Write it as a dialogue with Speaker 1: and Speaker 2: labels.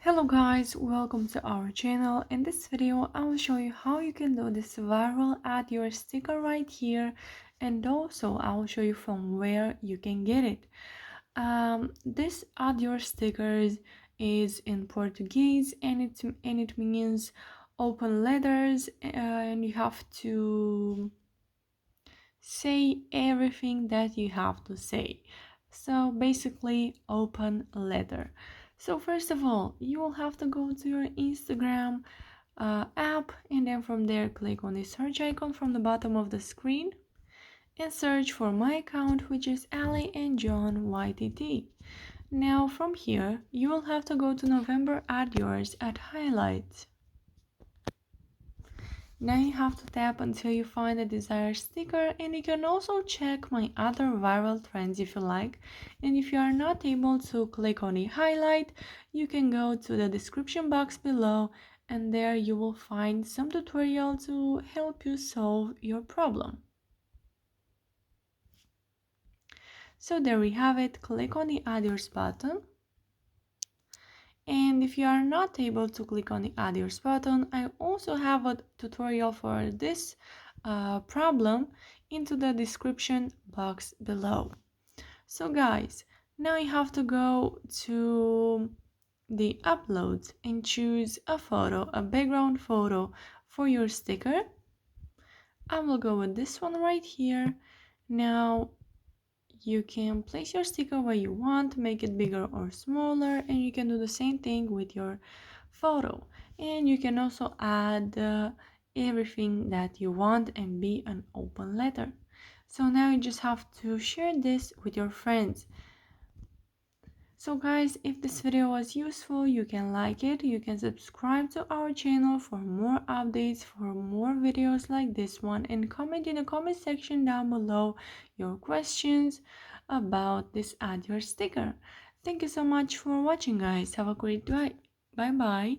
Speaker 1: Hello guys, welcome to our channel. In this video, I will show you how you can do this viral add your sticker right here, and also I will show you from where you can get it. This add your stickers is in Portuguese and it means open letters, and you have to say everything that you have to say. So basically, open letter. So first of all, you will have to go to your Instagram app, and then from there click on the search icon from the bottom of the screen and search for my account, which is Ali and John YTT. Now from here, you will have to go to November add yours at highlights. Now you have to tap until you find the desired sticker, and you can also check my other viral trends if you like. And if you are not able to click on the highlight, you can go to the description box below, and there you will find some tutorial to help you solve your problem. So there we have it. Click on the others button. And if you are not able to click on the others button, I also have a tutorial for this problem into the description box below. So guys, now you have to go to the uploads and choose a photo, a background photo for your sticker. I will go with this one right here. Now you can place your sticker where you want, make it bigger or smaller, and you can do the same thing with your photo. And you can also add everything that you want and be an open letter. So now you just have to share this with your friends. So guys, if this video was useful, you can like it, you can subscribe to our channel for more updates, for more videos like this one, and comment in the comment section down below your questions about this add your sticker. Thank you so much for watching guys. Have a great day. Bye bye.